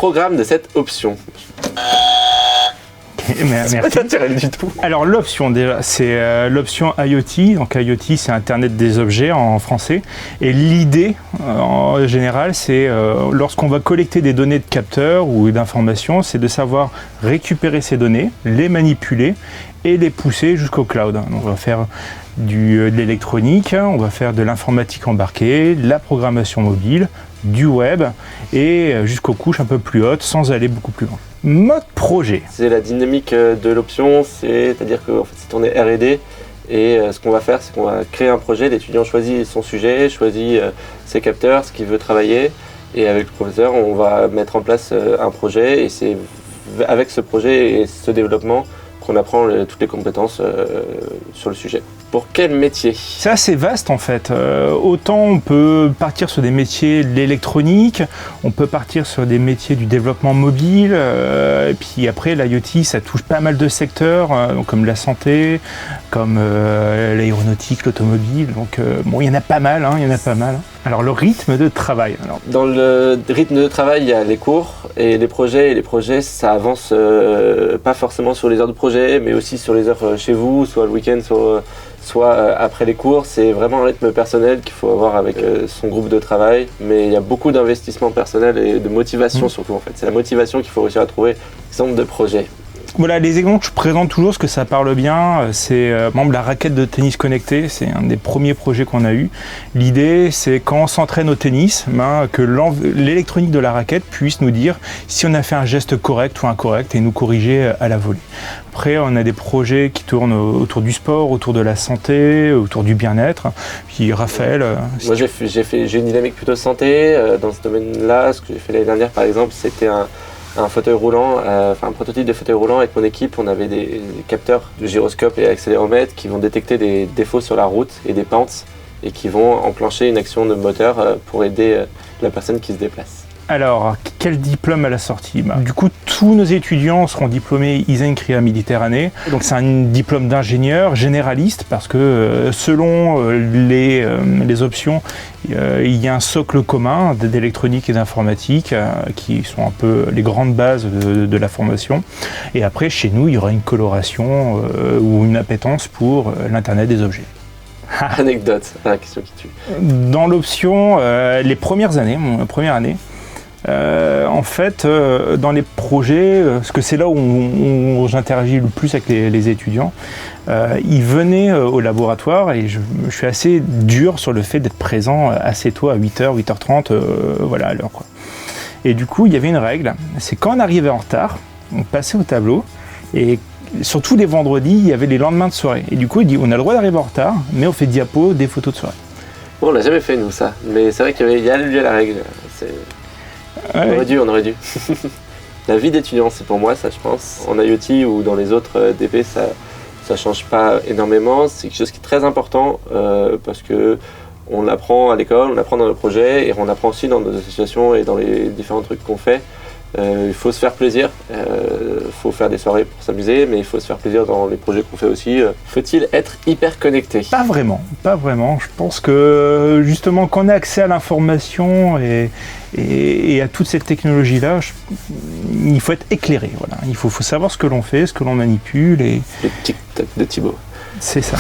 programme de cette option? Merci. Pas naturel du tout. Alors l'option déjà, c'est l'option IoT. Donc IoT, c'est Internet des objets en français. Et l'idée, en général, c'est lorsqu'on va collecter des données de capteurs ou d'informations, c'est de savoir récupérer ces données, les manipuler et les pousser jusqu'au cloud. Donc on va faire de l'électronique, on va faire de l'informatique embarquée, la programmation mobile, du web et jusqu'aux couches un peu plus hautes sans aller beaucoup plus loin. Mode projet. C'est la dynamique de l'option, c'est-à-dire que en fait, c'est tourné R&D et ce qu'on va faire, c'est qu'on va créer un projet, l'étudiant choisit son sujet, choisit ses capteurs, ce qu'il veut travailler et avec le professeur, on va mettre en place un projet et c'est avec ce projet et ce développement qu'on apprend toutes les compétences sur le sujet. Pour quel métier? C'est assez vaste en fait. Autant on peut partir sur des métiers de l'électronique, on peut partir sur des métiers du développement mobile, et puis après l'IoT ça touche pas mal de secteurs, comme la santé, comme l'aéronautique, l'automobile, donc bon il y en a pas mal, il y en a pas mal. Alors le rythme de travail. Alors. Dans le rythme de travail, il y a les cours et les projets ça avance pas forcément sur les heures de projet, mais aussi sur les heures chez vous, soit le week-end, soit après les cours. C'est vraiment un rythme personnel qu'il faut avoir avec son groupe de travail, mais il y a beaucoup d'investissement personnel et de motivation surtout en fait. C'est la motivation qu'il faut réussir à trouver exemple de projet. Voilà, les exemples que je présente toujours, parce que ça parle bien, c'est la raquette de tennis connectée, c'est un des premiers projets qu'on a eu. L'idée, c'est quand on s'entraîne au tennis, que l'électronique de la raquette puisse nous dire si on a fait un geste correct ou incorrect et nous corriger à la volée. Après, on a des projets qui tournent autour du sport, autour de la santé, autour du bien-être. Puis Raphaël... Moi, j'ai une dynamique plutôt santé dans ce domaine-là. Ce que j'ai fait l'année dernière, par exemple, c'était un fauteuil roulant, un prototype de fauteuil roulant avec mon équipe. On avait des capteurs de gyroscope et accéléromètre qui vont détecter des défauts sur la route et des pentes et qui vont enclencher une action de moteur pour aider la personne qui se déplace. Alors, quel diplôme à la sortie? Du coup, tous nos étudiants seront diplômés ISEN-CRIA Méditerranée. Donc c'est un diplôme d'ingénieur généraliste parce que selon les options, il y a un socle commun d'électronique et d'informatique qui sont un peu les grandes bases de la formation. Et après, chez nous, il y aura une coloration ou une appétence pour l'Internet des objets. Anecdote, la question qui tue. Dans l'option, les premières années, ma première année, en fait, dans les projets, parce que c'est là où j'interagis le plus avec les étudiants, ils venaient au laboratoire et je suis assez dur sur le fait d'être présent assez tôt, à 8h, 8h30, voilà, à l'heure, quoi. Et du coup, il y avait une règle, c'est quand on arrivait en retard, on passait au tableau et surtout les vendredis, il y avait les lendemains de soirée. Et du coup, il dit, on a le droit d'arriver en retard, mais on fait diapo des photos de soirée. Bon, on l'a jamais fait, nous, ça. Mais c'est vrai qu'il y a la règle. On aurait dû. La vie d'étudiant, c'est pour moi, ça, je pense. En IoT ou dans les autres DP, ça change pas énormément. C'est quelque chose qui est très important parce que on l'apprend à l'école, on l'apprend dans le projet et on apprend aussi dans nos associations et dans les différents trucs qu'on fait. Il faut se faire plaisir, faut faire des soirées pour s'amuser, mais il faut se faire plaisir dans les projets qu'on fait aussi. Faut-il être hyper connecté? Pas vraiment. Je pense que justement, quand on a accès à l'information et à toute cette technologie-là, il faut être éclairé. Voilà. Il faut savoir ce que l'on fait, ce que l'on manipule. Le tic-tac de Thibaut. C'est ça.